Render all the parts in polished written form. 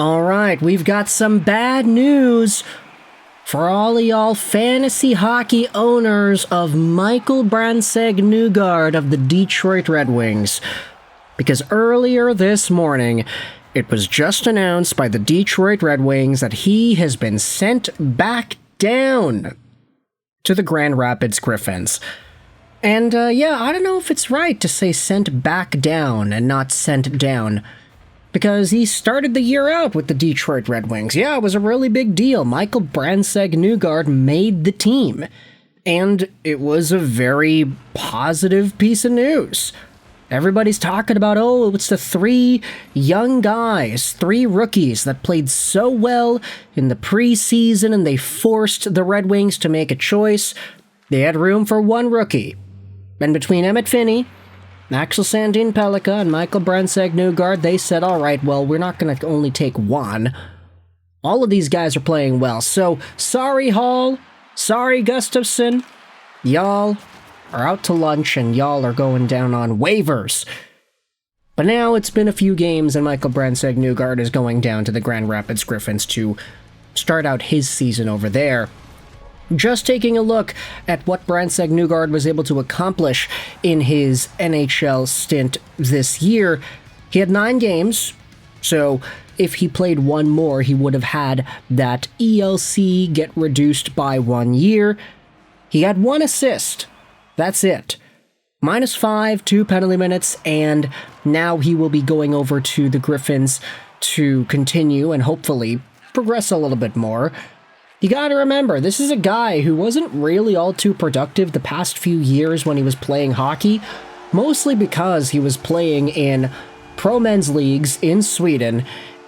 All right, we've got some bad news for all of y'all fantasy hockey owners of Michael Brandsegg-Nygård of the Detroit Red Wings. Because earlier this morning, it was just announced by the Detroit Red Wings that he has been sent back down to the Grand Rapids Griffins. And I don't know if it's right to say sent back down and not sent down, because he started the year out with the Detroit Red Wings. Yeah, it was a really big deal. Michael Brandsegg-Nygård made the team, and it was a very positive piece of news. Everybody's talking about, it's the three young guys, three rookies that played so well in the preseason, and they forced the Red Wings to make a choice. They had room for one rookie. And between Emmett Finney, Axel Sandin-Pellikka, and Michael Brandsegg-Nygård, they said, all right, well, we're not going to only take one. All of these guys are playing well. So, sorry, Hall. Sorry, Gustafsson. Y'all are out to lunch, and y'all are going down on waivers. But now it's been a few games, and Michael Brandsegg-Nygård is going down to the Grand Rapids Griffins to start out his season over there. Just taking a look at what Brandsegg-Nygård was able to accomplish in his NHL stint this year, he had 9 games, so if he played one more, he would have had that ELC get reduced by 1 year. He had 1 assist. That's it. -5, 2 penalty minutes, and now he will be going over to the Griffins to continue and hopefully progress a little bit more. You gotta remember, this is a guy who wasn't really all too productive the past few years when he was playing hockey, mostly because he was playing in pro men's leagues in Sweden,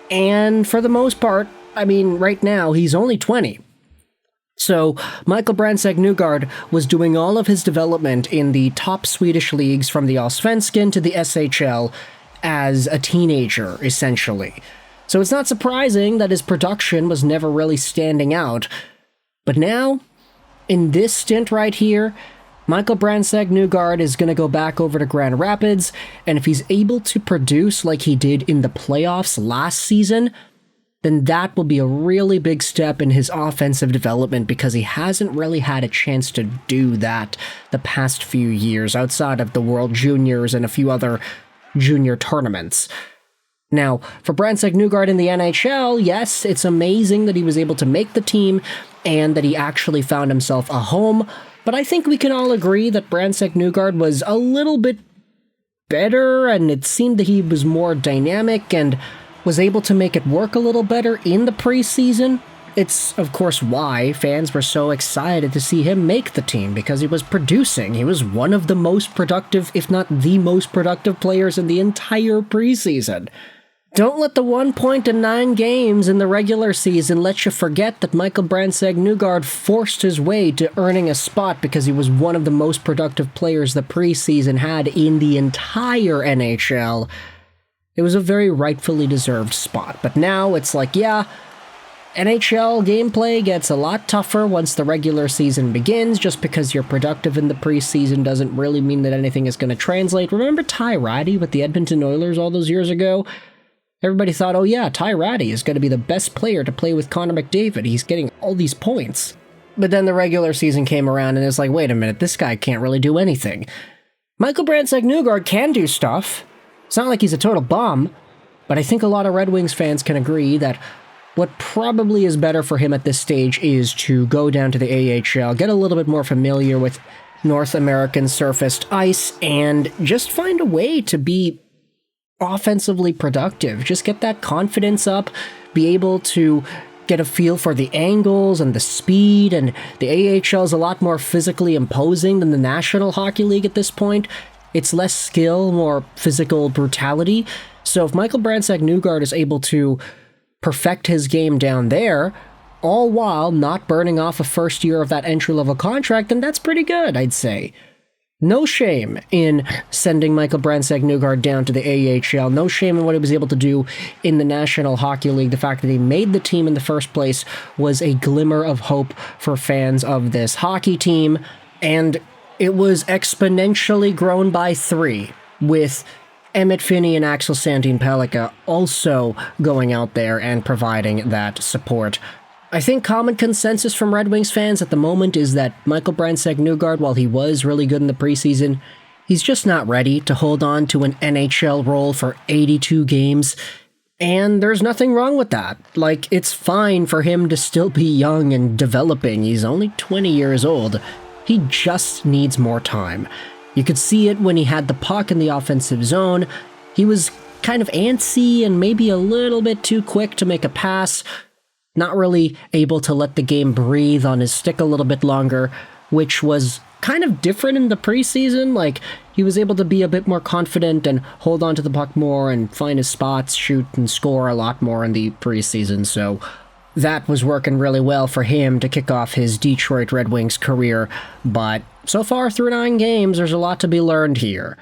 and for the most part, right now, he's only 20. So, Michael Brandsegg-Nygård was doing all of his development in the top Swedish leagues from the Allsvenskan to the SHL as a teenager, essentially. So it's not surprising that his production was never really standing out. But now, in this stint right here, Michael Brandsegg-Nygård is going to go back over to Grand Rapids, and if he's able to produce like he did in the playoffs last season, then that will be a really big step in his offensive development, because he hasn't really had a chance to do that the past few years outside of the World Juniors and a few other junior tournaments. Now, for Brandsegg-Nygård in the NHL, yes, it's amazing that he was able to make the team and that he actually found himself a home, but I think we can all agree that Brandsegg-Nygård was a little bit better, and it seemed that he was more dynamic and was able to make it work a little better in the preseason. It's, of course, why fans were so excited to see him make the team, because he was producing. He was one of the most productive, if not the most productive players in the entire preseason. Don't let the 1 point in 9 games in the regular season let you forget that Michael Brandsegg-Nygård forced his way to earning a spot, because he was one of the most productive players the preseason had in the entire NHL. It was a very rightfully deserved spot. But now it's like, NHL gameplay gets a lot tougher once the regular season begins. Just because you're productive in the preseason doesn't really mean that anything is going to translate. Remember Ty Rattie with the Edmonton Oilers all those years ago? Everybody thought, Ty Rattie is going to be the best player to play with Connor McDavid. He's getting all these points. But then the regular season came around and it's like, wait a minute, this guy can't really do anything. Michael Brandsegg-Nygård can do stuff. It's not like he's a total bum, but I think a lot of Red Wings fans can agree that what probably is better for him at this stage is to go down to the AHL, get a little bit more familiar with North American surfaced ice, and just find a way to be offensively productive. Just get that confidence up, be able to get a feel for the angles and the speed, and the AHL is a lot more physically imposing than the National Hockey League at this point. It's less skill, more physical brutality. So if Michael Brandsegg-Nygård is able to perfect his game down there, all while not burning off a first year of that entry-level contract, then that's pretty good, I'd say. No shame in sending Michael Brandsegg-Nygård down to the AHL. No shame in what he was able to do in the National Hockey League. The fact that he made the team in the first place was a glimmer of hope for fans of this hockey team, and it was exponentially grown by 3 with Emmett Finney and Axel Sandin-Pellikka also going out there and providing that support. I think common consensus from Red Wings fans at the moment is that Michael Brandsegg-Nygård, while he was really good in the preseason, he's just not ready to hold on to an NHL role for 82 games. And there's nothing wrong with that. Like, it's fine for him to still be young and developing. He's only 20 years old. He just needs more time. You could see it when he had the puck in the offensive zone. He was kind of antsy and maybe a little bit too quick to make a pass, not really able to let the game breathe on his stick a little bit longer, which was kind of different in the preseason. Like, he was able to be a bit more confident and hold on to the puck more and find his spots, shoot, and score a lot more in the preseason, so that was working really well for him to kick off his Detroit Red Wings career, but so far through 9 games, there's a lot to be learned here.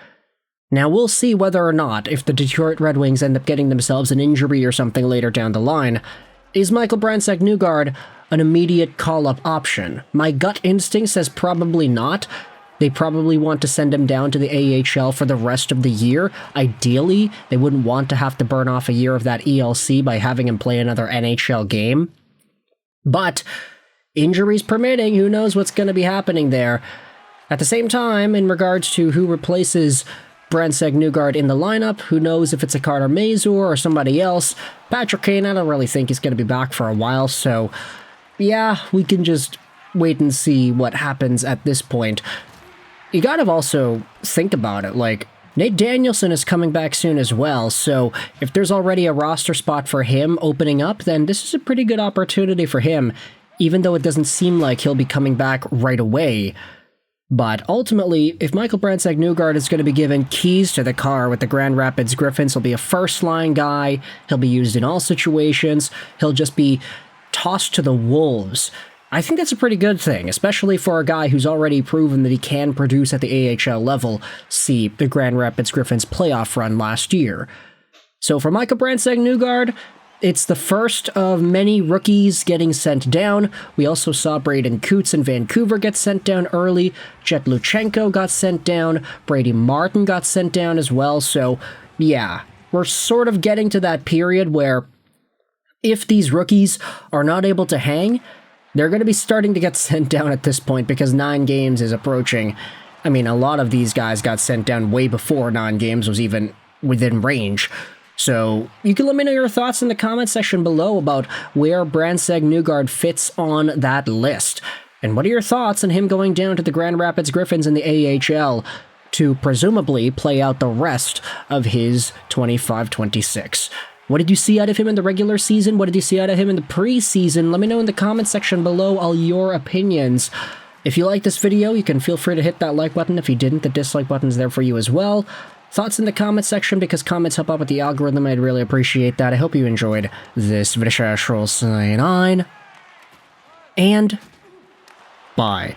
Now, we'll see whether or not, if the Detroit Red Wings end up getting themselves an injury or something later down the line, is Michael Brandsegg-Nygård an immediate call-up option? My gut instinct says probably not. They probably want to send him down to the AHL for the rest of the year. Ideally, they wouldn't want to have to burn off a year of that ELC by having him play another NHL game. But, injuries permitting, who knows what's going to be happening there. At the same time, in regards to who replaces Brandsegg-Nygård in the lineup, who knows if it's a Carter Mazur or somebody else. Patrick Kane, I don't really think he's going to be back for a while, so yeah, we can just wait and see what happens at this point. You gotta also think about it, like, Nate Danielson is coming back soon as well, so if there's already a roster spot for him opening up, then this is a pretty good opportunity for him, even though it doesn't seem like he'll be coming back right away. But ultimately, if Michael Brandsegg-Nygård is going to be given keys to the car with the Grand Rapids Griffins, he'll be a first-line guy, he'll be used in all situations, he'll just be tossed to the wolves. I think that's a pretty good thing, especially for a guy who's already proven that he can produce at the AHL level. See the Grand Rapids Griffins playoff run last year. So for Michael Brandsegg-Nygård, it's the first of many rookies getting sent down. We also saw Braden Coots in Vancouver get sent down early. Jet Luchenko got sent down. Brady Martin got sent down as well. So yeah, we're sort of getting to that period where if these rookies are not able to hang, they're going to be starting to get sent down at this point because 9 games is approaching. I mean, a lot of these guys got sent down way before 9 games was even within range. So you can let me know your thoughts in the comment section below about where Brandsegg-Nygård fits on that list. And what are your thoughts on him going down to the Grand Rapids Griffins in the AHL to presumably play out the rest of his 25-26? What did you see out of him in the regular season? What did you see out of him in the preseason? Let me know in the comment section below all your opinions. If you like this video, you can feel free to hit that like button. If you didn't, the dislike button's there for you as well. Thoughts in the comment section, because comments help out with the algorithm. I'd really appreciate that. I hope you enjoyed this video. And bye.